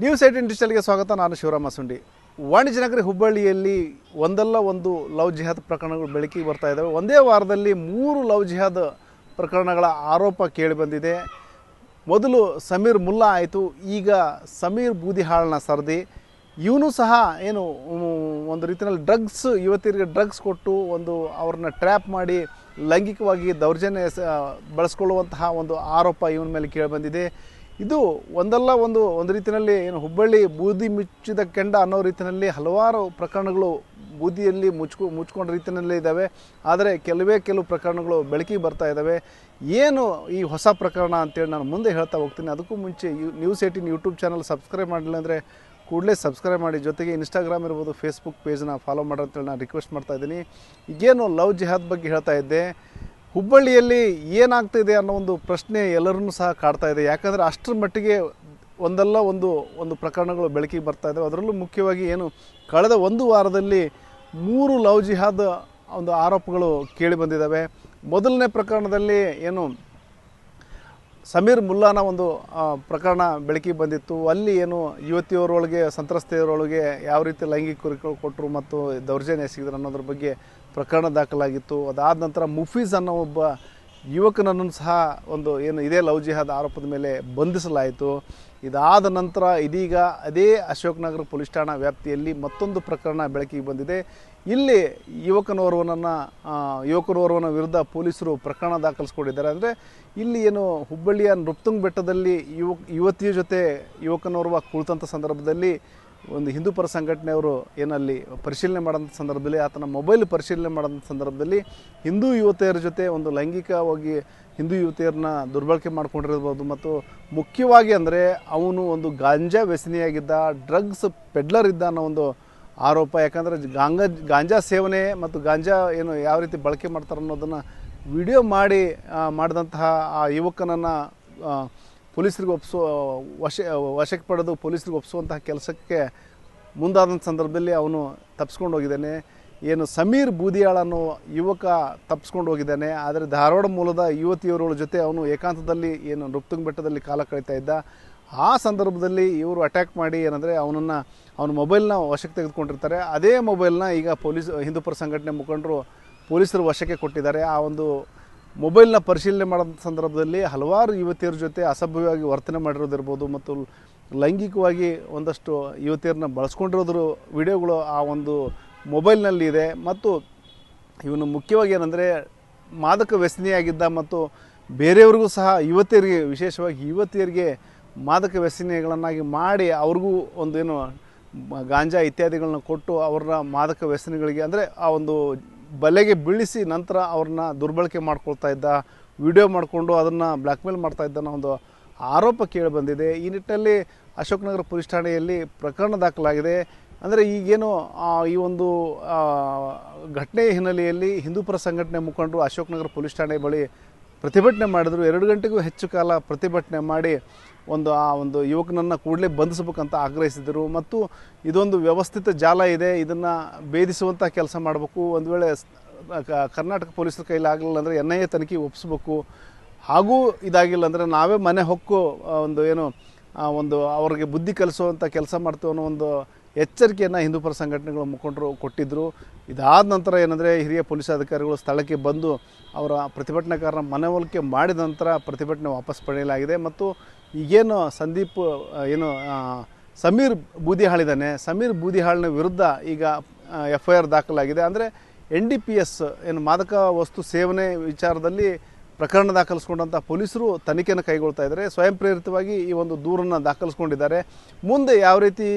News 18 ಡಿಜಿಟಲ್ಗೆ ಸ್ವಾಗತ. ನಾನು ಶಿವರಾಮ ಸುಂಡಿ. ವಾಣಿಜ್ಯ ನಗರಿ ಹುಬ್ಬಳ್ಳಿಯಲ್ಲಿ ಒಂದಲ್ಲ ಒಂದು ಲವ್ ಜಿಹಾದ್ ಪ್ರಕರಣಗಳು ಬೆಳಕಿಗೆ ಬರ್ತಾ ಇದ್ದಾವೆ. ಒಂದೇ ವಾರದಲ್ಲಿ 3 ಲವ್ ಜಿಹಾದ್ ಪ್ರಕರಣಗಳ ಆರೋಪ ಕೇಳಿಬಂದಿದೆ. ಮೊದಲು ಸಮೀರ್ ಮುಲ್ಲಾ ಆಯಿತು, ಈಗ ಸಮೀರ್ ಬೂದಿಹಾಳ್ನ ಸರದಿ. ಇವನು ಸಹ ಏನು ಒಂದು ರೀತಿಯಲ್ಲಿ ಯುವತಿಯರಿಗೆ ಡ್ರಗ್ಸ್ ಕೊಟ್ಟು ಅವ್ರನ್ನ ಟ್ರ್ಯಾಪ್ ಮಾಡಿ ಲೈಂಗಿಕವಾಗಿ ದೌರ್ಜನ್ಯ ಬಳಸ್ಕೊಳ್ಳುವಂತಹ ಒಂದು ಆರೋಪ ಇವನ ಮೇಲೆ ಕೇಳಿಬಂದಿದೆ. ಇದು ಒಂದಲ್ಲ ಒಂದು ರೀತಿಯಲ್ಲಿ ಏನು ಹುಬ್ಬಳ್ಳಿ ಬೂದಿ ಮುಚ್ಚಿದ ಕೆಂಡ ಅನ್ನೋ ರೀತಿಯಲ್ಲಿ ಹಲವಾರು ಪ್ರಕರಣಗಳು ಬೂದಿಯಲ್ಲಿ ಮುಚ್ಕೊಂಡ ರೀತಿಯಲ್ಲೇ ಇದ್ದಾವೆ. ಆದರೆ ಕೆಲವು ಪ್ರಕರಣಗಳು ಬೆಳಕಿಗೆ ಬರ್ತಾ ಇದ್ದಾವೆ. ಏನು ಈ ಹೊಸ ಪ್ರಕರಣ ಅಂತೇಳಿ ನಾನು ಮುಂದೆ ಹೇಳ್ತಾ ಹೋಗ್ತೀನಿ. ಅದಕ್ಕೂ ಮುಂಚೆ ನ್ಯೂಸ್ 18 ಯೂಟ್ಯೂಬ್ ಚಾನಲ್ ಸಬ್ಸ್ಕ್ರೈಬ್ ಮಾಡಿಲ್ಲ ಅಂದರೆ ಕೂಡಲೇ ಸಬ್ಸ್ಕ್ರೈಬ್ ಮಾಡಿ. ಜೊತೆಗೆ ಇನ್ಸ್ಟಾಗ್ರಾಮ್ ಇರ್ಬೋದು, ಫೇಸ್ಬುಕ್ ಪೇಜ್ನ ಫಾಲೋ ಮಾಡಿ ಅಂತೇಳಿ ನಾನು ರಿಕ್ವೆಸ್ಟ್ ಮಾಡ್ತಾ ಇದ್ದೀನಿ. ಈಗೇನು ಲವ್ ಜಿಹಾದ್ ಬಗ್ಗೆ ಹೇಳ್ತಾ ಇದ್ದೆ, ಹುಬ್ಬಳ್ಳಿಯಲ್ಲಿ ಏನಾಗ್ತಿದೆ ಅನ್ನೋ ಒಂದು ಪ್ರಶ್ನೆ ಎಲ್ಲರನ್ನೂ ಸಹ ಕಾಡ್ತಾ ಇದೆ. ಯಾಕಂದರೆ ಅಷ್ಟರ ಮಟ್ಟಿಗೆ ಒಂದಲ್ಲ ಒಂದು ಪ್ರಕರಣಗಳು ಬೆಳಕಿಗೆ ಬರ್ತಾ ಇದ್ದಾವೆ. ಅದರಲ್ಲೂ ಮುಖ್ಯವಾಗಿ ಏನು ಕಳೆದ ಒಂದು ವಾರದಲ್ಲಿ 3 ಲವ್ ಜಿಹಾದ್ ಒಂದು ಆರೋಪಗಳು ಕೇಳಿ ಬಂದಿದ್ದಾವೆ. ಮೊದಲನೇ ಪ್ರಕರಣದಲ್ಲಿ ಏನು ಸಮೀರ್ ಮುಲ್ಲಾನ ಒಂದು ಪ್ರಕರಣ ಬೆಳಕಿಗೆ ಬಂದಿತ್ತು. ಅಲ್ಲಿ ಏನು ಯುವತಿಯವರೊಳಗೆ ಸಂತ್ರಸ್ತೆಯವರೊಳಗೆ ಯಾವ ರೀತಿ ಲೈಂಗಿಕ ಕಿರುಕುಳ ಕೊಟ್ಟರು ಮತ್ತು ದೌರ್ಜನ್ಯ ಎಸಗಿದ್ರು ಅನ್ನೋದ್ರ ಬಗ್ಗೆ ಪ್ರಕರಣ ದಾಖಲಾಗಿತ್ತು. ಅದಾದ ನಂತರ ಮುಫೀಜ್ ಅನ್ನೋ ಒಬ್ಬ ಯುವಕನನ್ನು ಸಹ ಇದೇ ಲವ್ ಜಿಹಾದ್ ಆರೋಪದ ಮೇಲೆ ಬಂಧಿಸಲಾಯಿತು. ಇದಾದ ನಂತರ ಇದೀಗ ಅದೇ ಅಶೋಕ್ ನಗರ ಪೊಲೀಸ್ ಠಾಣಾ ವ್ಯಾಪ್ತಿಯಲ್ಲಿ ಮತ್ತೊಂದು ಪ್ರಕರಣ ಬೆಳಕಿಗೆ ಬಂದಿದೆ. ಇಲ್ಲಿ ಯುವಕನೋರ್ವನ ವಿರುದ್ಧ ಪೊಲೀಸರು ಪ್ರಕರಣ ದಾಖಲಿಸ್ಕೊಂಡಿದ್ದಾರೆ. ಅಂದರೆ ಇಲ್ಲಿ ಏನು ಹುಬ್ಬಳ್ಳಿಯ ನೃಪ್ತುಂಗ್ ಬೆಟ್ಟದಲ್ಲಿ ಯುವತಿಯ ಜೊತೆ ಯುವಕನೋರ್ವ ಕುಳಿತಂಥ ಸಂದರ್ಭದಲ್ಲಿ ಒಂದು ಹಿಂದೂ ಪರ ಸಂಘಟನೆಯವರು ಏನಲ್ಲಿ ಪರಿಶೀಲನೆ ಮಾಡೋಂಥ ಸಂದರ್ಭದಲ್ಲಿ ಆತನ ಮೊಬೈಲ್ ಪರಿಶೀಲನೆ ಮಾಡೋಂಥ ಸಂದರ್ಭದಲ್ಲಿ ಹಿಂದೂ ಯುವತಿಯರ ಜೊತೆ ಒಂದು ಲೈಂಗಿಕವಾಗಿ ಹಿಂದೂ ಯುವತಿಯರನ್ನ ದುರ್ಬಳಕೆ ಮಾಡ್ಕೊಂಡಿರ್ಬೋದು. ಮತ್ತು ಮುಖ್ಯವಾಗಿ ಅಂದರೆ ಅವನು ಒಂದು ಗಾಂಜಾ ವ್ಯಸನಿಯಾಗಿದ್ದ, ಡ್ರಗ್ಸ್ ಪೆಡ್ಲರ್ ಇದ್ದ ಅನ್ನೋ ಒಂದು ಆರೋಪ. ಯಾಕಂದರೆ ಗಾಂಜಾ ಸೇವನೆ ಮತ್ತು ಗಾಂಜಾ ಏನು ಯಾವ ರೀತಿ ಬಳಕೆ ಮಾಡ್ತಾರೆ ಅನ್ನೋದನ್ನು ವಿಡಿಯೋ ಮಾಡಿದಂತಹ ಆ ಯುವಕನನ್ನು ಪೊಲೀಸರಿಗೆ ವಶಕ್ಕೆ ಪಡೆದು ಪೊಲೀಸರಿಗೆ ಒಪ್ಪಿಸುವಂತಹ ಕೆಲಸಕ್ಕೆ ಮುಂದಾದಂಥ ಸಂದರ್ಭದಲ್ಲಿ ಅವನು ತಪ್ಪಿಸ್ಕೊಂಡು ಹೋಗಿದ್ದಾನೆ. ಏನು ಸಮೀರ್ ಬೂದಿಯಾಳ್ ಅನ್ನೋ ಯುವಕ ತಪ್ಪಿಸ್ಕೊಂಡು ಹೋಗಿದ್ದಾನೆ. ಆದರೆ ಧಾರವಾಡ ಮೂಲದ ಯುವತಿಯವರ ಜೊತೆ ಅವನು ಏಕಾಂತದಲ್ಲಿ ಏನು ನೃಪ್ತುಂಗ್ ಬೆಟ್ಟದಲ್ಲಿ ಕಾಲ ಕಳೀತಾ ಇದ್ದ. ಆ ಸಂದರ್ಭದಲ್ಲಿ ಇವರು ಅಟ್ಯಾಕ್ ಮಾಡಿ ಏನಂದರೆ ಅವನ ಮೊಬೈಲ್ನ ವಶಕ್ಕೆ ತೆಗೆದುಕೊಂಡಿರ್ತಾರೆ. ಅದೇ ಮೊಬೈಲ್ನ ಈಗ ಹಿಂದೂ ಪರ ಸಂಘಟನೆ ಮುಖಂಡರು ಪೊಲೀಸರು ವಶಕ್ಕೆ ಕೊಟ್ಟಿದ್ದಾರೆ. ಆ ಒಂದು ಮೊಬೈಲ್ನ ಪರಿಶೀಲನೆ ಮಾಡೋಂಥ ಸಂದರ್ಭದಲ್ಲಿ ಹಲವಾರು ಯುವತಿಯರ ಜೊತೆ ಅಸಭ್ಯವಾಗಿ ವರ್ತನೆ ಮಾಡಿರೋದಿರ್ಬೋದು ಮತ್ತು ಲೈಂಗಿಕವಾಗಿ ಒಂದಷ್ಟು ಯುವತಿಯರನ್ನ ಬಳಸ್ಕೊಂಡಿರೋದ್ರ ವಿಡಿಯೋಗಳು ಆ ಒಂದು ಮೊಬೈಲ್ನಲ್ಲಿ ಇದೆ. ಮತ್ತು ಇವನು ಮುಖ್ಯವಾಗಿ ಏನಂದರೆ ಮಾದಕ ವ್ಯಸನಿಯಾಗಿದ್ದ ಮತ್ತು ಬೇರೆಯವ್ರಿಗೂ ಸಹ ವಿಶೇಷವಾಗಿ ಯುವತಿಯರಿಗೆ ಮಾದಕ ವ್ಯಸನಿಗಳನ್ನಾಗಿ ಮಾಡಿ ಅವ್ರಿಗೂ ಗಾಂಜಾ ಇತ್ಯಾದಿಗಳನ್ನ ಕೊಟ್ಟು ಅವ್ರನ್ನ ಮಾದಕ ವ್ಯಸನಿಗಳಿಗೆ ಅಂದರೆ ಆ ಒಂದು ಬಲೆಗೆ ಬೀಳಿಸಿ ನಂತರ ಅವ್ರನ್ನ ದುರ್ಬಳಕೆ ಮಾಡ್ಕೊಳ್ತಾ ಇದ್ದ, ವಿಡಿಯೋ ಮಾಡಿಕೊಂಡು ಅದನ್ನು ಬ್ಲ್ಯಾಕ್ಮೇಲ್ ಮಾಡ್ತಾ ಇದ್ದ ಅನ್ನೋ ಒಂದು ಆರೋಪ ಕೇಳಿ ಬಂದಿದೆ. ಈ ನಿಟ್ಟಿನಲ್ಲಿ ಅಶೋಕ್ ನಗರ ಪೊಲೀಸ್ ಠಾಣೆಯಲ್ಲಿ ಪ್ರಕರಣ ದಾಖಲಾಗಿದೆ. ಅಂದರೆ ಈಗೇನು ಈ ಒಂದು ಘಟನೆ ಹಿನ್ನೆಲೆಯಲ್ಲಿ ಹಿಂದೂ ಪರ ಸಂಘಟನೆ ಮುಖಂಡರು ಅಶೋಕ್ ನಗರ ಪೊಲೀಸ್ ಠಾಣೆ ಬಳಿ ಪ್ರತಿಭಟನೆ ಮಾಡಿದರು. 2 ಗಂಟೆಗೂ ಹೆಚ್ಚು ಕಾಲ ಪ್ರತಿಭಟನೆ ಮಾಡಿ ಆ ಒಂದು ಯುವಕನನ್ನು ಕೂಡಲೇ ಬಂಧಿಸಬೇಕಂತ ಆಗ್ರಹಿಸಿದರು. ಮತ್ತು ಇದೊಂದು ವ್ಯವಸ್ಥಿತ ಜಾಲ ಇದೆ, ಇದನ್ನು ಭೇದಿಸುವಂಥ ಕೆಲಸ ಮಾಡಬೇಕು. ಒಂದು ವೇಳೆ ಕರ್ನಾಟಕ ಪೊಲೀಸರ ಕೈಲಿ ಆಗಲಿಲ್ಲ ಅಂದರೆ NIA ತನಿಖೆ ಒಪ್ಪಿಸ್ಬೇಕು. ಹಾಗೂ ಇದಾಗಿಲ್ಲ ಅಂದರೆ ನಾವೇ ಮನೆ ಹೊಕ್ಕು ಅವ್ರಿಗೆ ಬುದ್ಧಿ ಕಲಿಸುವಂಥ ಕೆಲಸ ಮಾಡ್ತೀವಿ ಅನ್ನೋ ಒಂದು ಎಚ್ಚರಿಕೆಯನ್ನು ಹಿಂದೂ ಪರ ಸಂಘಟನೆಗಳ ಮುಖಂಡರು ಕೊಟ್ಟಿದ್ದರು. ಇದಾದ ನಂತರ ಏನಂದರೆ ಹಿರಿಯ ಪೊಲೀಸ್ ಅಧಿಕಾರಿಗಳು ಸ್ಥಳಕ್ಕೆ ಬಂದು ಅವರ ಪ್ರತಿಭಟನಾಕಾರರ ಮನವೊಲಿಕೆ ಮಾಡಿದ ನಂತರ ಪ್ರತಿಭಟನೆ ವಾಪಸ್ ಪಡೆಯಲಾಗಿದೆ. ಮತ್ತು ಈಗೇನು ಸಮೀರ್ ಬೂದಿಹಾಳಿದ್ದಾನೆ, ಸಮೀರ್ ಬೂದಿಹಾಳ್ನ ವಿರುದ್ಧ ಈಗ FIR ದಾಖಲಾಗಿದೆ. ಅಂದರೆ NDPS ಮಾದಕ ವಸ್ತು ಸೇವನೆ ವಿಚಾರದಲ್ಲಿ ಪ್ರಕರಣ ದಾಖಲಿಸ್ಕೊಂಡಂಥ ಪೊಲೀಸರು ತನಿಖೆಯನ್ನು ಕೈಗೊಳ್ತಾ ಇದ್ದಾರೆ. ಸ್ವಯಂ ಪ್ರೇರಿತವಾಗಿ ಈ ಒಂದು ದೂರನ್ನು ದಾಖಲಿಸ್ಕೊಂಡಿದ್ದಾರೆ. ಮುಂದೆ ಯಾವ ರೀತಿ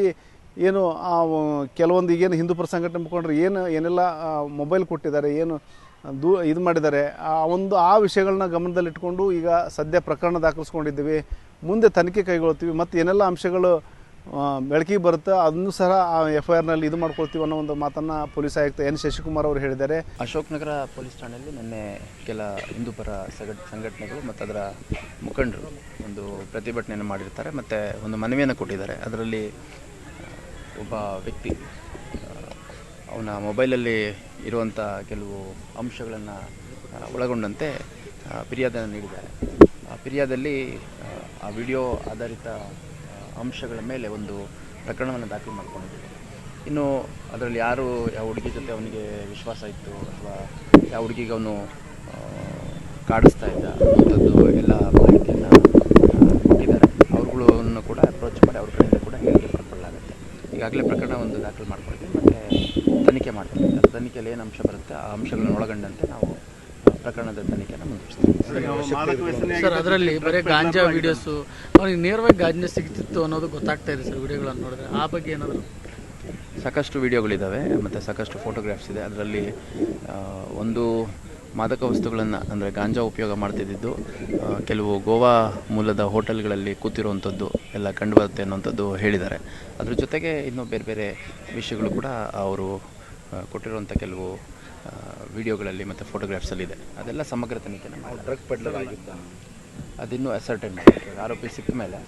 ಕೆಲವೊಂದು ಈಗೇನು ಹಿಂದೂ ಪರ ಸಂಘಟನೆ ಮುಖಂಡರು ಏನೆಲ್ಲ ಮೊಬೈಲ್ ಕೊಟ್ಟಿದ್ದಾರೆ, ಇದು ಮಾಡಿದ್ದಾರೆ, ಆ ವಿಷಯಗಳನ್ನ ಗಮನದಲ್ಲಿಟ್ಕೊಂಡು ಈಗ ಸದ್ಯ ಪ್ರಕರಣ ದಾಖಲಿಸ್ಕೊಂಡಿದ್ದೀವಿ. ಮುಂದೆ ತನಿಖೆ ಕೈಗೊಳ್ತೀವಿ ಮತ್ತು ಏನೆಲ್ಲ ಅಂಶಗಳು ಬೆಳಕಿಗೆ ಬರುತ್ತೆ ಅದನ್ನು ಸಹ FIRನಲ್ಲಿ ಇದು ಮಾಡ್ಕೊಳ್ತೀವಿ ಅನ್ನೋ ಒಂದು ಮಾತನ್ನು ಪೊಲೀಸ್ ಆಯುಕ್ತ N. ಶಶಿಕುಮಾರ್ ಅವರು ಹೇಳಿದ್ದಾರೆ. ಅಶೋಕ್ ನಗರ ಪೊಲೀಸ್ ಠಾಣೆಯಲ್ಲಿ ನಿನ್ನೆ ಕೆಲ ಹಿಂದೂ ಪರ ಸಂಘಟನೆಗಳು ಮತ್ತು ಅದರ ಮುಖಂಡರು ಒಂದು ಪ್ರತಿಭಟನೆಯನ್ನು ಮಾಡಿರ್ತಾರೆ ಮತ್ತು ಒಂದು ಮನವಿಯನ್ನು ಕೊಟ್ಟಿದ್ದಾರೆ. ಅದರಲ್ಲಿ ಒಬ್ಬ ವ್ಯಕ್ತಿ ಅವನ ಮೊಬೈಲಲ್ಲಿ ಇರುವಂಥ ಕೆಲವು ಅಂಶಗಳನ್ನು ಒಳಗೊಂಡಂತೆ ಫಿರ್ಯಾದನ್ನು ನೀಡಿದ್ದಾರೆ. ಫಿರ್ಯಾದಲ್ಲಿ ಆ ವಿಡಿಯೋ ಆಧಾರಿತ ಅಂಶಗಳ ಮೇಲೆ ಒಂದು ಪ್ರಕರಣವನ್ನು ದಾಖಲು ಮಾಡ್ಕೊಂಡಿದ್ದೀವಿ. ಇನ್ನು ಅದರಲ್ಲಿ ಯಾರು ಯಾವ ಹುಡುಗಿ ಜೊತೆ ಅವನಿಗೆ ವಿಶ್ವಾಸ ಇತ್ತು ಅಥವಾ ಯಾವ ಹುಡುಗಿಗೆ ಅವನು ಕಾಡಿಸ್ತಾ ಇದ್ದ ಅಂಥದ್ದು ಎಲ್ಲ ಮಾಹಿತಿಯನ್ನು ಕೊಟ್ಟಿದ್ದಾರೆ. ಅವ್ರುಗಳನ್ನು ಕೂಡ ಅಪ್ರೋಚ್ ಮಾಡಿ ಅವ್ರ ಕಡೆಯಿಂದ ಕೂಡ ಹೇಳಿಕೆ ಪಡ್ಕೊಳ್ಳಲಾಗುತ್ತೆ. ಈಗಾಗಲೇ ಪ್ರಕರಣ ಒಂದು ದಾಖಲು ಮಾಡ್ಕೊಳ್ತೀವಿ ಮತ್ತು ತನಿಖೆ ಮಾಡ್ತೀವಿ. ತನಿಖೆಯಲ್ಲಿ ಏನು ಅಂಶ ಬರುತ್ತೆ ಆ ಅಂಶಗಳನ್ನು ಒಳಗೊಂಡಂತೆ ನಾವು ಪ್ರಕರಣದ ತನಿಖೆಯನ್ನು ಮುಂದುವರಿಸ್ತೀವಿ. ಸರ್, ಅದರಲ್ಲಿ ಬರೀ ಗಾಂಜಾ ವಿಡಿಯೋಸು ಅವ್ರಿಗೆ ನೇರವಾಗಿ ಗಾಂಜಾ ಸಿಗ್ತಿತ್ತು ಅನ್ನೋದು ಗೊತ್ತಾಗ್ತಾ ಇದೆ ಸರ್ ವಿಡಿಯೋಗಳನ್ನು ನೋಡಿದ್ರೆ. ಆ ಬಗ್ಗೆ ಏನಾದರೂ ಸಾಕಷ್ಟು ವಿಡಿಯೋಗಳಿದ್ದಾವೆ ಮತ್ತು ಸಾಕಷ್ಟು ಫೋಟೋಗ್ರಾಫ್ಸ್ ಇದೆ. ಅದರಲ್ಲಿ ಒಂದು ಮಾದಕ ವಸ್ತುಗಳನ್ನು ಅಂದರೆ ಗಾಂಜಾ ಉಪಯೋಗ ಮಾಡ್ತಿದ್ದು ಕೆಲವು ಗೋವಾ ಮೂಲದ ಹೋಟೆಲ್ಗಳಲ್ಲಿ ಕೂತಿರುವಂಥದ್ದು ಎಲ್ಲ ಕಂಡುಬರುತ್ತೆ ಅನ್ನೋಂಥದ್ದು ಹೇಳಿದ್ದಾರೆ. ಅದ್ರ ಜೊತೆಗೆ ಇನ್ನೂ ಬೇರೆ ಬೇರೆ ವಿಷಯಗಳು ಕೂಡ ಅವರು ಕೊಟ್ಟಿರುವಂಥ ಕೆಲವು ವಿಡಿಯೋಗಳಲ್ಲಿ ಮತ್ತು ಫೋಟೋಗ್ರಾಫ್ಸಲ್ಲಿದೆ. ಅದೆಲ್ಲ ಸಮಗ್ರ ತನಿಖೆನ ಡ್ರಗ್ ಪೆಡ್ಲರ್ ಆಗಿತ್ತು ಅದಿನ್ನೂ ಅಸರ್ಟೈನ್ ಮಾಡಬೇಕು. ಆರೋಪಿ ಸಿಕ್ಕ ಮೇಲೆ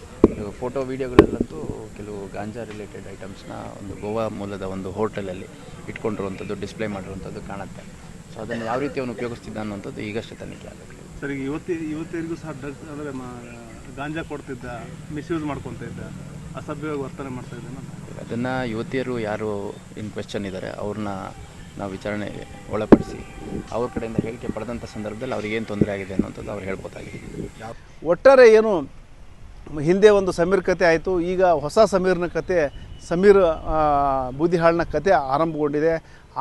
ಫೋಟೋ ವೀಡಿಯೋಗಳಲ್ಲಂತೂ ಕೆಲವು ಗಾಂಜಾ ರಿಲೇಟೆಡ್ ಐಟಮ್ಸ್ನ ಒಂದು ಗೋವಾ ಮೂಲದ ಒಂದು ಹೋಟೆಲಲ್ಲಿ ಇಟ್ಕೊಂಡಿರುವಂಥದ್ದು ಡಿಸ್ಪ್ಲೇ ಮಾಡಿರುವಂಥದ್ದು ಕಾಣುತ್ತೆ. ಸೊ ಅದನ್ನು ಯಾವ ರೀತಿ ಅವನು ಉಪಯೋಗಿಸ್ತಿದ್ದ ಅನ್ನೋಂಥದ್ದು ಈಗಷ್ಟೇ ತನಿಖೆ ಆಗಬೇಕು. ಸರ್, ಈಗ ಇವತ್ತಿಗೂ ಸಹ ಡ್ರಗ್ಸ್ ಅಂದರೆ ಗಾಂಜಾ ಕೊಡ್ತಿದ್ದ, ಮಿಸ್ಯೂಸ್ ಮಾಡ್ಕೊತ ಇದ್ದ, ಅಸಭ್ಯವಾಗಿ ವರ್ತನೆ ಮಾಡ್ತಾ ಇದ್ದಾನೆ. ಅದನ್ನು ಯುವತಿಯರು ಯಾರು ಇನ್ ಕ್ವೆಶ್ಚನ್ ಇದ್ದಾರೆ ಅವ್ರನ್ನ ನಾವು ವಿಚಾರಣೆಗೆ ಒಳಪಡಿಸಿ ಅವ್ರ ಕಡೆಯಿಂದ ಹೇಳಿಕೆ ಪಡೆದಂಥ ಸಂದರ್ಭದಲ್ಲಿ ಅವ್ರಿಗೇನು ತೊಂದರೆ ಆಗಿದೆ ಅನ್ನೋಂಥದ್ದು ಅವ್ರು ಹೇಳ್ಬೋದಾಗಿದೆ. ಒಟ್ಟಾರೆ ಏನು ಹಿಂದೆ ಒಂದು ಸಮೀರ್ ಕತೆ ಆಯಿತು, ಈಗ ಹೊಸ ಸಮೀರ್ನ ಕತೆ, ಸಮೀರ್ ಬೂದಿಹಾಳ್ನ ಕತೆ ಆರಂಭಗೊಂಡಿದೆ.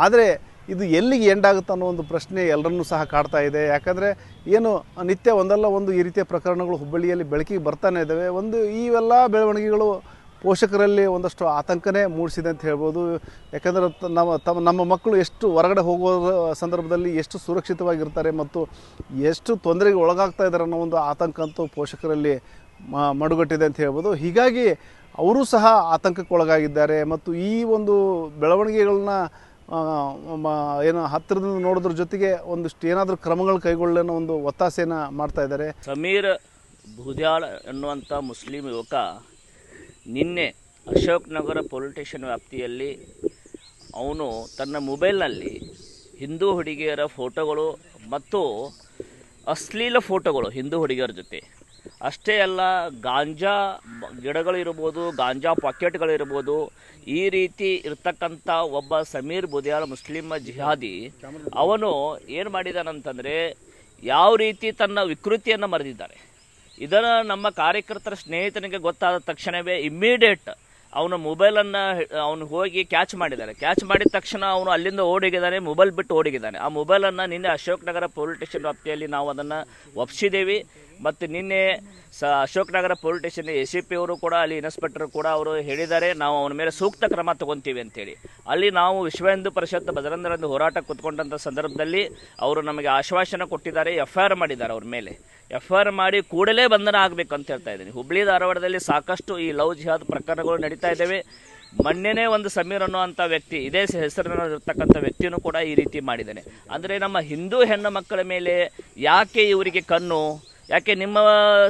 ಆದರೆ ಇದು ಎಲ್ಲಿಗೆ ಎಂಡ್ ಆಗುತ್ತೆ ಅನ್ನೋ ಒಂದು ಪ್ರಶ್ನೆ ಎಲ್ಲರನ್ನೂ ಸಹ ಕಾಡ್ತಾ ಇದೆ. ಯಾಕಂದರೆ ಏನು ನಿತ್ಯ ಒಂದಲ್ಲ ಒಂದು ಈ ರೀತಿಯ ಪ್ರಕರಣಗಳು ಹುಬ್ಬಳ್ಳಿಯಲ್ಲಿ ಬೆಳಕಿಗೆ ಬರ್ತಾನೆ ಇದ್ದಾವೆ. ಇವೆಲ್ಲ ಬೆಳವಣಿಗೆಗಳು ಪೋಷಕರಲ್ಲಿ ಒಂದಷ್ಟು ಆತಂಕನೇ ಮೂಡಿಸಿದೆ ಅಂತ ಹೇಳ್ಬೋದು. ಯಾಕಂದರೆ ನಮ್ಮ ಮಕ್ಕಳು ಎಷ್ಟು ಹೊರಗಡೆ ಹೋಗುವ ಸಂದರ್ಭದಲ್ಲಿ ಎಷ್ಟು ಸುರಕ್ಷಿತವಾಗಿರ್ತಾರೆ ಮತ್ತು ಎಷ್ಟು ತೊಂದರೆಗೆ ಒಳಗಾಗ್ತಾ ಇದ್ದಾರೆ ಅನ್ನೋ ಒಂದು ಆತಂಕ ಅಂತೂ ಪೋಷಕರಲ್ಲಿ ಮಡುಗಟ್ಟಿದೆ ಅಂತ ಹೇಳ್ಬೋದು. ಹೀಗಾಗಿ ಅವರು ಸಹ ಆತಂಕಕ್ಕೊಳಗಾಗಿದ್ದಾರೆ ಮತ್ತು ಈ ಒಂದು ಬೆಳವಣಿಗೆಗಳನ್ನ ಏನು ಹತ್ತಿರದಿಂದ ನೋಡೋದ್ರ ಜೊತೆಗೆ ಒಂದಿಷ್ಟು ಏನಾದರೂ ಕ್ರಮಗಳು ಕೈಗೊಳ್ಳೋ ಒಂದು ಒತ್ತಾಸೆಯನ್ನು ಮಾಡ್ತಾ ಇದ್ದಾರೆ. ಸಮೀರ್ ಬೂದ್ಯಾಳ್ ಎನ್ನುವಂಥ ಮುಸ್ಲಿಂ ಯುವಕ ನಿನ್ನೆ ಅಶೋಕ್ ನಗರ ಪೊಲೀಸ್ ಸ್ಟೇಷನ್ ವ್ಯಾಪ್ತಿಯಲ್ಲಿ ಅವನು ತನ್ನ ಮೊಬೈಲ್ನಲ್ಲಿ ಹಿಂದೂ ಹುಡುಗಿಯರ ಫೋಟೋಗಳು ಮತ್ತು ಅಶ್ಲೀಲ ಫೋಟೋಗಳು ಹಿಂದೂ ಹುಡುಗಿಯರ ಜೊತೆ ಅಷ್ಟೇ ಅಲ್ಲ, ಗಾಂಜಾ ಗಿಡಗಳಿರ್ಬೋದು, ಗಾಂಜಾ ಪಾಕೆಟ್ಗಳಿರ್ಬೋದು, ಈ ರೀತಿ ಇರ್ತಕ್ಕಂಥ ಒಬ್ಬ ಸಮೀರ್ ಬೂದ್ಯಾಳ್ ಮುಸ್ಲಿಂ ಜಿಹಾದಿ ಅವನು ಏನು ಮಾಡಿದಾನಂತಂದರೆ ಯಾವ ರೀತಿ ತನ್ನ ವಿಕೃತಿಯನ್ನು ಮರೆದಿದ್ದಾರೆ. ಇದನ್ನು ನಮ್ಮ ಕಾರ್ಯಕರ್ತರ ಸ್ನೇಹಿತನಿಗೆ ಗೊತ್ತಾದ ತಕ್ಷಣವೇ ಇಮ್ಮಿಡಿಯೇಟ್ ಅವನ ಮೊಬೈಲನ್ನು ಅವನು ಹೋಗಿ ಕ್ಯಾಚ್ ಮಾಡಿದ್ದಾರೆ. ಕ್ಯಾಚ್ ಮಾಡಿದ ತಕ್ಷಣ ಅವನು ಅಲ್ಲಿಂದ ಓಡಿಗಿದ್ದಾನೆ, ಮೊಬೈಲ್ ಬಿಟ್ಟು ಓಡಿಗಿದ್ದಾನೆ. ಆ ಮೊಬೈಲನ್ನು ನಿನ್ನೆ ಅಶೋಕ್ ನಗರ ಪೊಲೀಸ್ ಸ್ಟೇಷನ್ ವ್ಯಾಪ್ತಿಯಲ್ಲಿ ನಾವು ಅದನ್ನು ಒಪ್ಪಿಸಿದ್ದೇವೆ. ಮತ್ತು ನಿನ್ನೆ Ashok Nagar police station ACP ಅವರು ಕೂಡ, ಅಲ್ಲಿ ಇನ್ಸ್ಪೆಕ್ಟರ್ ಕೂಡ ಅವರು ಹೇಳಿದ್ದಾರೆ, ನಾವು ಅವನ ಮೇಲೆ ಸೂಕ್ತ ಕ್ರಮ ತಗೊತೀವಿ ಅಂತೇಳಿ. ಅಲ್ಲಿ ನಾವು ವಿಶ್ವ ಹಿಂದೂ ಪರಿಷತ್ ಬಜರಂಗದಳ ಹೋರಾಟ ಕೂತ್ಕೊಂಡಂಥ ಸಂದರ್ಭದಲ್ಲಿ ಅವರು ನಮಗೆ ಆಶ್ವಾಸನೆ ಕೊಟ್ಟಿದ್ದಾರೆ, FIR ಮಾಡಿದ್ದಾರೆ ಅವ್ರ ಮೇಲೆ. FIR ಮಾಡಿ ಕೂಡಲೇ ಬಂಧನ ಆಗಬೇಕು ಅಂತ ಹೇಳ್ತಾ ಇದ್ದೀನಿ. ಹುಬ್ಬಳ್ಳಿ ಧಾರವಾಡದಲ್ಲಿ ಸಾಕಷ್ಟು ಈ ಲವ್ ಜಿಹಾದ್ ಪ್ರಕರಣಗಳು ನಡೀತಾ ಇದ್ದಾವೆ. ಮೊನ್ನೆನೇ ಒಂದು ಸಮೀರ್ ಅನ್ನುವಂಥ ವ್ಯಕ್ತಿ, ಇದೇ ಹೆಸರಿನಲ್ಲಿರ್ತಕ್ಕಂಥ ವ್ಯಕ್ತಿಯೂ ಕೂಡ ಈ ರೀತಿ ಮಾಡಿದ್ದಾನೆ. ಅಂದರೆ ನಮ್ಮ ಹಿಂದೂ ಹೆಣ್ಣು ಮಕ್ಕಳ ಮೇಲೆ ಯಾಕೆ ಇವರಿಗೆ ಕಣ್ಣು? ಯಾಕೆ ನಿಮ್ಮ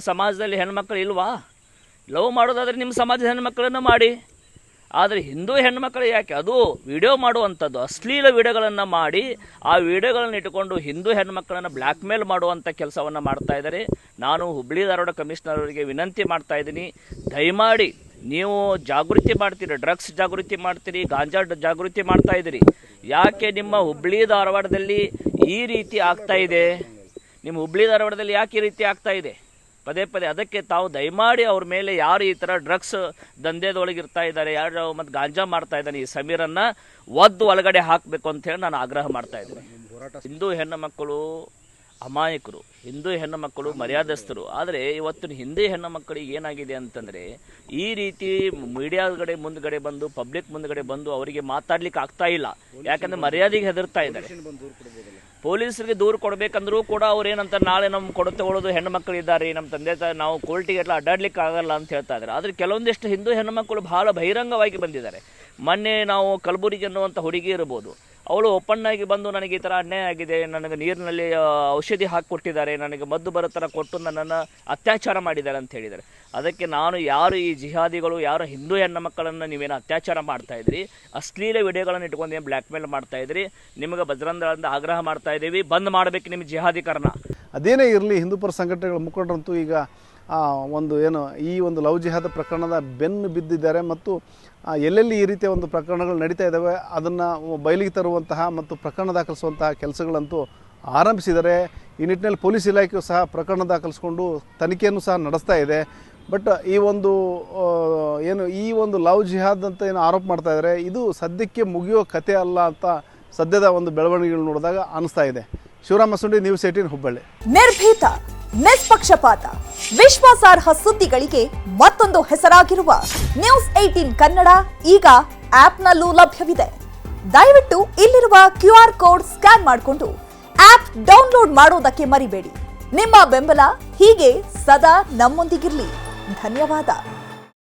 ಸಮಾಜದಲ್ಲಿ ಹೆಣ್ಮಕ್ಳು ಇಲ್ವಾ? ಲವ್ ಮಾಡೋದಾದರೆ ನಿಮ್ಮ ಸಮಾಜದ ಹೆಣ್ಮಕ್ಳನ್ನು ಮಾಡಿ. ಆದರೆ ಹಿಂದೂ ಹೆಣ್ಮಕ್ಳು ಯಾಕೆ? ಅದು ವಿಡಿಯೋ ಮಾಡುವಂಥದ್ದು, ಅಶ್ಲೀಲ ವಿಡಿಯೋಗಳನ್ನು ಮಾಡಿ ಆ ವಿಡಿಯೋಗಳನ್ನು ಇಟ್ಟುಕೊಂಡು ಹಿಂದೂ ಹೆಣ್ಮಕ್ಳನ್ನು ಬ್ಲ್ಯಾಕ್ ಮೇಲ್ ಮಾಡುವಂಥ ಕೆಲಸವನ್ನು ಮಾಡ್ತಾ ಇದ್ದಾರೆ. ನಾನು ಹುಬ್ಬಳ್ಳಿ ಧಾರವಾಡ ಕಮಿಷನರ್ ಅವರಿಗೆ ವಿನಂತಿ ಮಾಡ್ತಾ ಇದ್ದೀನಿ, ದಯಮಾಡಿ ನೀವು ಜಾಗೃತಿ ಮಾಡ್ತೀರಿ, ಡ್ರಗ್ಸ್ ಜಾಗೃತಿ ಮಾಡ್ತೀರಿ, ಗಾಂಜಾ ಜಾಗೃತಿ ಮಾಡ್ತಾ ಇದ್ದೀರಿ. ಯಾಕೆ ನಿಮ್ಮ ಹುಬ್ಬಳ್ಳಿ ಧಾರವಾಡದಲ್ಲಿ ಈ ರೀತಿ ಆಗ್ತಾ ಇದೆ? ನಿಮ್ಮ ಹುಬ್ಬಳ್ಳಿ ಧಾರವಾಡದಲ್ಲಿ ಯಾಕೆ ಈ ರೀತಿ ಆಗ್ತಾ ಇದೆ? ಪದೇ ಪದೇ ಅದಕ್ಕೆ ತಾವು ದಯಮಾಡಿ ಅವ್ರ ಮೇಲೆ ಯಾರು ಈ ಥರ ಡ್ರಗ್ಸ್ ದಂಧೆದೊಳಗಿರ್ತಾ ಇದ್ದಾರೆ, ಯಾರು ಮತ್ತು ಗಾಂಜಾ ಮಾಡ್ತಾ ಇದ್ದಾನೆ, ಈ ಸಮೀರನ್ನು ಒದ್ದು ಒಳಗಡೆ ಹಾಕಬೇಕು ಅಂತೇಳಿ ನಾನು ಆಗ್ರಹ ಮಾಡ್ತಾ ಇದ್ದೀನಿ. ಹಿಂದೂ ಹೆಣ್ಣು ಮಕ್ಕಳು ಅಮಾಯಕರು, ಹಿಂದೂ ಹೆಣ್ಣು ಮಕ್ಕಳು ಮರ್ಯಾದಸ್ಥರು. ಆದರೆ ಇವತ್ತಿನ ಹಿಂದೂ ಹೆಣ್ಣು ಮಕ್ಕಳಿಗೆ ಏನಾಗಿದೆ ಅಂತಂದರೆ ಈ ರೀತಿ ಮೀಡಿಯಾಗಡೆ ಮುಂದ್ಗಡೆ ಬಂದು, ಪಬ್ಲಿಕ್ ಮುಂದ್ಗಡೆ ಬಂದು ಅವರಿಗೆ ಮಾತಾಡ್ಲಿಕ್ಕೆ ಆಗ್ತಾ ಇಲ್ಲ. ಯಾಕಂದರೆ ಮರ್ಯಾದೆಗೆ ಹೆದರ್ತಾ ಇದ್ದಾರೆ. ಪೊಲೀಸರಿಗೆ ದೂರು ಕೊಡಬೇಕಂದ್ರೂ ಕೂಡ ಅವ್ರು ಏನಂತ ನಾಳೆ ನಮ್ಮ ತಗೊಳ್ಳೋದು ಹೆಣ್ಣು ಮಕ್ಕಳು ಇದ್ದಾರೆ, ನಮ್ಮ ತಂದೆ ತಾಯಿ ನಾವು ಕೋರ್ಟಿಗೆಲ್ಲ ಅಡ್ಡಾಡ್ಲಿಕ್ಕೆ ಆಗಲ್ಲ ಅಂತ ಹೇಳ್ತಾ ಇದ್ದಾರೆ. ಆದರೆ ಕೆಲವೊಂದಿಷ್ಟು ಹಿಂದೂ ಹೆಣ್ಣು ಮಕ್ಕಳು ಬಹಳ ಬಹಿರಂಗವಾಗಿ ಬಂದಿದ್ದಾರೆ. ಮೊನ್ನೆ ನಾವು ಕಲಬುರಗಿ ಅನ್ನುವಂಥ ಹುಡುಗಿ ಇರ್ಬೋದು, ಅವಳು ಓಪನ್ ಆಗಿ ಬಂದು ನನಗೆ ಈ ಥರ ಅನ್ಯಾಯ ಆಗಿದೆ, ನನಗೆ ನೀರಿನಲ್ಲಿ ಔಷಧಿ ಹಾಕಿಕೊಟ್ಟಿದ್ದಾರೆ, ನನಗೆ ಮದ್ದು ಬರೋ ಥರ ಕೊಟ್ಟು ನನ್ನನ್ನು ಅತ್ಯಾಚಾರ ಮಾಡಿದ್ದಾರೆ ಅಂತ ಹೇಳಿದ್ದಾರೆ. ಅದಕ್ಕೆ ನಾನು ಯಾರು ಈ ಜಿಹಾದಿಗಳು, ಯಾರು ಹಿಂದೂ ಹೆಣ್ಣು ಮಕ್ಕಳನ್ನು ನೀವೇನು ಅತ್ಯಾಚಾರ ಮಾಡ್ತಾ ಇದ್ರಿ, ಅಶ್ಲೀಲ ವಿಡಿಯೋಗಳನ್ನು ಇಟ್ಕೊಂಡು ಏನು ಬ್ಲ್ಯಾಕ್ ಮೇಲ್ ಮಾಡ್ತಾ ಇದ್ರಿ, ನಿಮಗೆ ಬಜರಂಗದಳದಿಂದ ಆಗ್ರಹ ಮಾಡ್ತಾ ಇದ್ದೀವಿ, ಬಂದ್ ಮಾಡಬೇಕು ನಿಮ್ಮ ಜಿಹಾದಿಕರಣ. ಅದೇನೇ ಇರಲಿ, ಹಿಂದೂಪರ ಸಂಘಟನೆಗಳ ಮುಖಂಡರಂತೂ ಈಗ ಒಂದು ಏನು ಈ ಒಂದು ಲವ್ ಜಿಹಾದ್ ಪ್ರಕರಣದ ಬೆನ್ನು ಬಿದ್ದಿದ್ದಾರೆ ಮತ್ತು ಎಲ್ಲೆಲ್ಲಿ ಈ ರೀತಿಯ ಒಂದು ಪ್ರಕರಣಗಳು ನಡೀತಾ ಇದ್ದಾವೆ ಅದನ್ನು ಬಯಲಿಗೆ ತರುವಂತಹ ಮತ್ತು ಪ್ರಕರಣ ದಾಖಲಿಸುವಂತಹ ಕೆಲಸಗಳಂತೂ ಆರಂಭಿಸಿದ್ದಾರೆ. ಈ ನಿಟ್ಟಿನಲ್ಲಿ ಪೊಲೀಸ್ ಇಲಾಖೆಯು ಸಹ ಪ್ರಕರಣ ದಾಖಲಿಸಿಕೊಂಡು ತನಿಖೆಯನ್ನು ಸಹ ನಡೆಸ್ತಾ ಇದೆ. ಬಟ್ ಈ ಒಂದು ಲವ್ ಜಿಹಾದ್ ಅಂತ ಏನು ಆರೋಪ ಮಾಡ್ತಾ ಇದ್ದಾರೆ, ಇದು ಸದ್ಯಕ್ಕೆ ಮುಗಿಯೋ ಕತೆ ಅಲ್ಲ ಅಂತ ಸದ್ಯದ ಒಂದು ಬೆಳವಣಿಗೆಗಳು ನೋಡಿದಾಗ ಅನಿಸ್ತಾ ಇದೆ. ಶಿವರಾಮ್ ಮಸುಂಡಿ, ನ್ಯೂಸ್ 18 ಹುಬ್ಬಳ್ಳಿ. ನಿರ್ಭೀತ, ನಿಷ್ಪಕ್ಷಪಾತ, ವಿಶ್ವಾಸಾರ್ಹ ಸುದ್ದಿಗಳಿಗೆ ಮತ್ತೊಂದು ಹೆಸರಾಗಿರುವ ನ್ಯೂಸ್ 18 ಕನ್ನಡ ಈಗ ಆಪ್ನಲ್ಲೂ ಲಭ್ಯವಿದೆ. ದಯವಿಟ್ಟು ಇಲ್ಲಿರುವ QR ಕೋಡ್ ಸ್ಕ್ಯಾನ್ ಮಾಡಿಕೊಂಡು ಆಪ್ ಡೌನ್ಲೋಡ್ ಮಾಡೋದಕ್ಕೆ ಮರಿಬೇಡಿ. ನಿಮ್ಮ ಬೆಂಬಲ ಹೀಗೆ ಸದಾ ನಮ್ಮೊಂದಿಗಿರಲಿ. ಧನ್ಯವಾದ.